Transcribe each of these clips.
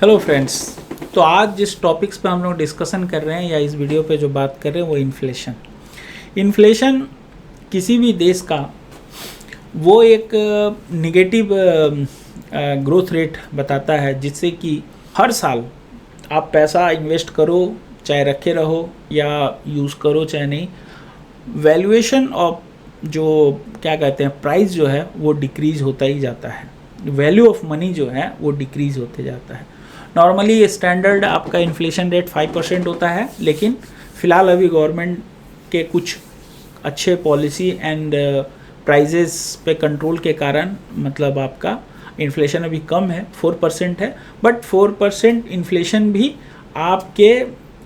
Hello friends. तो आज जिस टॉपिक्स पे हम लोग डिस्कशन कर रहे हैं या इस वीडियो पे जो बात कर रहे हैं वो इन्फ्लेशन किसी भी देश का वो एक निगेटिव ग्रोथ रेट बताता है, जिससे कि हर साल आप पैसा इन्वेस्ट करो चाहे रखे रहो या यूज़ करो चाहे नहीं, वैल्यूएशन ऑफ जो क्या कहते हैं प्राइस जो है वो डिक्रीज़ होता ही जाता है, वैल्यू ऑफ मनी जो है वो डिक्रीज़ होते जाता है। नॉर्मली स्टैंडर्ड आपका इन्फ्लेशन रेट 5% होता है, लेकिन फ़िलहाल अभी गवर्नमेंट के कुछ अच्छे पॉलिसी एंड प्राइजेस पे कंट्रोल के कारण मतलब आपका इन्फ्लेशन अभी कम है, 4% है। बट 4% इन्फ्लेशन भी आपके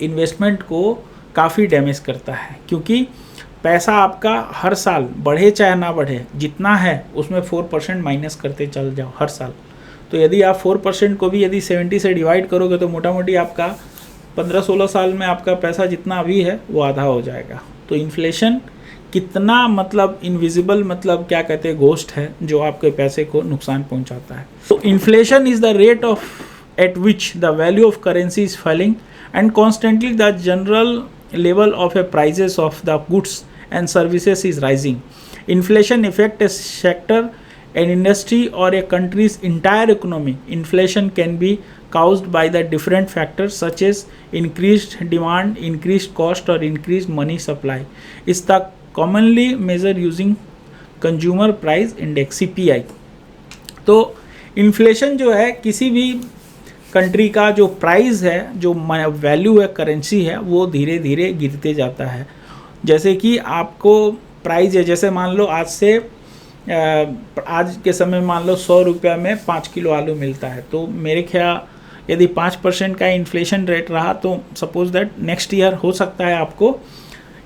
इन्वेस्टमेंट को काफ़ी डैमेज करता है, क्योंकि पैसा आपका हर साल बढ़े चाहे ना बढ़े, जितना है उसमें 4% माइनस करते चल जाओ हर साल। तो यदि आप 4% को भी यदि 70 से डिवाइड करोगे तो मोटा मोटी आपका 15-16 साल में आपका पैसा जितना अभी है वो आधा हो जाएगा। तो इन्फ्लेशन कितना मतलब इनविजिबल मतलब क्या कहते हैं घोस्ट है जो आपके पैसे को नुकसान पहुंचाता है। तो inflation is the rate of eight which the value of currency is falling and constantly the general level of a prices of the goods and services is rising. Inflation affect a sector, an industry or a country's entire economy. Inflation can be caused by the different factors such as increased demand, increased cost or increased money supply. Is the commonly measured using consumer price index CPI. तो inflation जो है किसी भी country का जो price है, जो value है, करेंसी है, वो धीरे धीरे गिरते जाता है। जैसे कि आपको प्राइस है, जैसे मान लो आज के समय मान लो 100 रुपया में 5 किलो आलू मिलता है, तो मेरे ख्याल यदि 5% का इन्फ्लेशन रेट रहा तो सपोज दैट नेक्स्ट ईयर हो सकता है आपको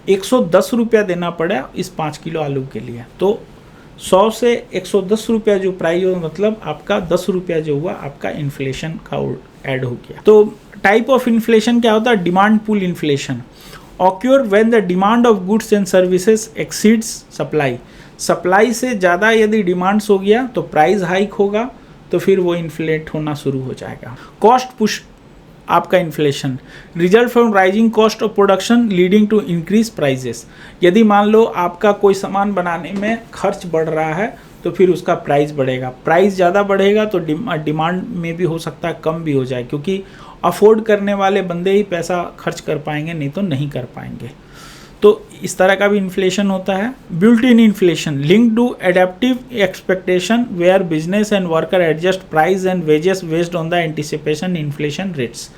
110 रुपया देना पड़े इस 5 किलो आलू के लिए। तो 100 से 110 रुपया जो प्राइस हो, मतलब आपका 10 रुपया जो हुआ आपका इन्फ्लेशन का ऐड हो गया। तो टाइप ऑफ इन्फ्लेशन क्या होता है? Demand pull inflation occur when the demand of goods and services exceeds supply. Supply से ज़्यादा यदि डिमांड्स हो गया तो प्राइस हाइक होगा, तो फिर वो इन्फ्लेट होना शुरू हो जाएगा। कॉस्ट पुश आपका inflation result from rising cost of production leading to increase prices. यदि मान लो आपका कोई सामान बनाने में खर्च बढ़ रहा है तो फिर उसका प्राइस बढ़ेगा, प्राइस ज़्यादा बढ़ेगा तो डिमांड में भी हो सकता है कम भी हो जाए, क्योंकि अफोर्ड करने वाले बंदे ही पैसा खर्च कर पाएंगे, नहीं तो नहीं कर पाएंगे। तो इस तरह का भी इन्फ्लेशन होता है। Built in inflation link to adaptive expectation where business and worker adjust price and wages based on the anticipation inflation rates.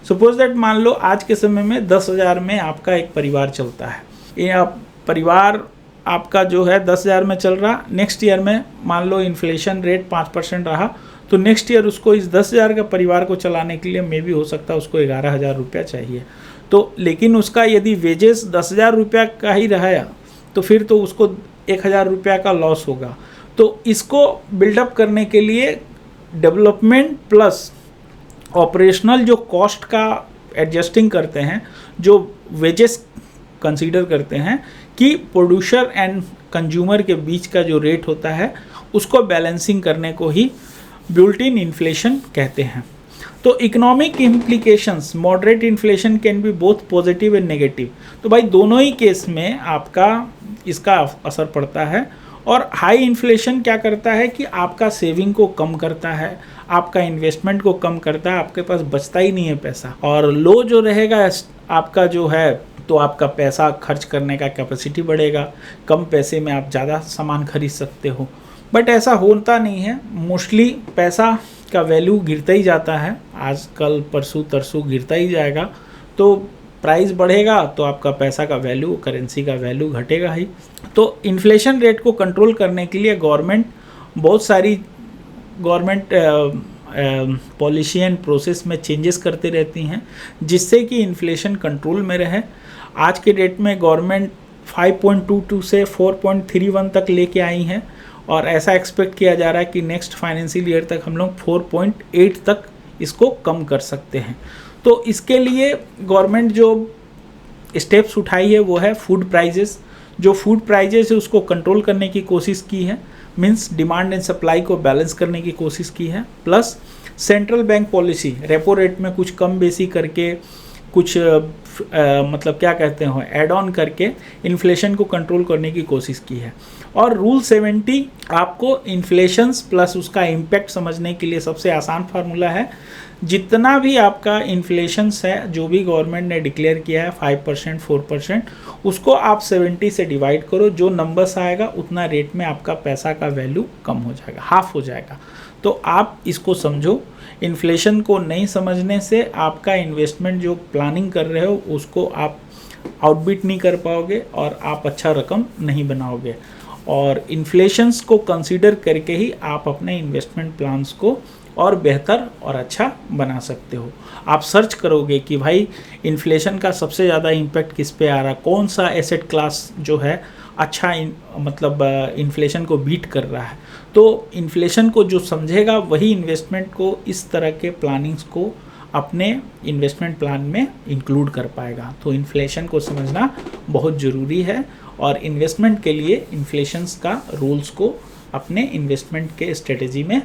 Suppose that मान लो आज के समय में 10,000 में आपका एक परिवार चलता है, ये परिवार आपका जो है 10,000 में चल रहा, नेक्स्ट ईयर में मान लो इन्फ्लेशन रेट 5% रहा, तो नेक्स्ट ईयर उसको इस 10,000 का परिवार को चलाने के लिए मे भी हो सकता है उसको 11,000 रुपया चाहिए। तो लेकिन उसका यदि वेजेस 10,000 रुपया का ही रहा तो फिर तो उसको 1,000 रुपया का लॉस होगा। तो इसको बिल्डअप करने के लिए डेवलपमेंट प्लस ऑपरेशनल जो कॉस्ट का एडजस्टिंग करते हैं, जो वेजेस कंसीडर करते हैं कि प्रोड्यूसर एंड कंज्यूमर के बीच का जो रेट होता है उसको बैलेंसिंग करने को ही बिल्ट इन इन्फ्लेशन कहते हैं। तो economic implications moderate inflation can be both positive and negative. तो भाई दोनों ही केस में आपका इसका असर पड़ता है। और हाई इन्फ्लेशन क्या करता है कि आपका सेविंग को कम करता है, आपका इन्वेस्टमेंट को कम करता है, आपके पास बचता ही नहीं है पैसा। और लो जो रहेगा आपका जो है तो आपका पैसा खर्च करने का कैपेसिटी बढ़ेगा, कम पैसे में आप ज़्यादा सामान खरीद सकते हो। बट ऐसा होता नहीं है, मोस्टली पैसा का वैल्यू गिरता ही जाता है, आजकल परसों तरसों गिरता ही जाएगा। तो प्राइस बढ़ेगा तो आपका पैसा का वैल्यू, करेंसी का वैल्यू घटेगा ही। तो इन्फ्लेशन रेट को कंट्रोल करने के लिए गवर्नमेंट बहुत सारी पॉलिसी एंड प्रोसेस में चेंजेस करते रहती हैं, जिससे कि इन्फ्लेशन कंट्रोल में रहे। आज के डेट में गवर्नमेंट 5.22 से 4.31 तक लेके आई हैं, और ऐसा एक्सपेक्ट किया जा रहा है कि नेक्स्ट फाइनेंशियल ईयर तक हम लोग 4.8 तक इसको कम कर सकते हैं। तो इसके लिए गवर्नमेंट जो स्टेप्स उठाई है वो है फूड प्राइजेस। जो फूड प्राइजेस है उसको कंट्रोल करने की कोशिश की है, मीन्स डिमांड एंड सप्लाई को बैलेंस करने की कोशिश की है। Plus central bank policy repo rate में कुछ कम बेसी करके, कुछ मतलब क्या कहते हैं ऐड ऑन करके इन्फ्लेशन को कंट्रोल करने की कोशिश की है। और रूल 70 आपको इन्फ्लेशंस प्लस उसका इम्पैक्ट समझने के लिए सबसे आसान फार्मूला है, जितना भी आपका इन्फ्लेशंस है जो भी गवर्नमेंट ने डिक्लेयर किया है 5% 4%, उसको आप 70 से डिवाइड करो, जो नंबर्स आएगा उतना रेट में आपका पैसा का वैल्यू कम हो जाएगा, हाफ हो जाएगा। तो आप इसको समझो, इन्फ्लेशन को नहीं समझने से आपका इन्वेस्टमेंट जो प्लानिंग कर रहे हो उसको आप आउटबीट नहीं कर पाओगे और आप अच्छा रकम नहीं बनाओगे। और इन्फ्लेशंस को कंसीडर करके ही आप अपने इन्वेस्टमेंट प्लान्स को और बेहतर और अच्छा बना सकते हो। आप सर्च करोगे कि भाई इन्फ्लेशन का सबसे ज़्यादा इम्पैक्ट किस पे आ रहा है, कौन सा एसेट क्लास जो है अच्छा मतलब इन्फ्लेशन को बीट कर रहा है, तो इन्फ्लेशन को जो समझेगा वही इन्वेस्टमेंट को इस तरह के प्लानिंग्स को अपने इन्वेस्टमेंट प्लान में इंक्लूड कर पाएगा। तो इन्फ्लेशन को समझना बहुत ज़रूरी है और इन्वेस्टमेंट के लिए इन्फ्लेशंस का रूल्स को अपने इन्वेस्टमेंट के स्ट्रेटेजी में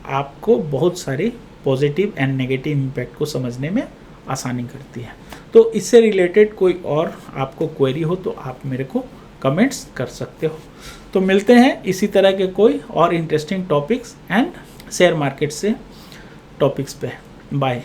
आपको बहुत सारे पॉजिटिव एंड नेगेटिव इम्पैक्ट को समझने में आसानी करती है। तो इससे रिलेटेड कोई और आपको क्वेरी हो तो आप मेरे को कमेंट्स कर सकते हो। तो मिलते हैं इसी तरह के कोई और interesting topics and share market से टॉपिक्स पे। बाय।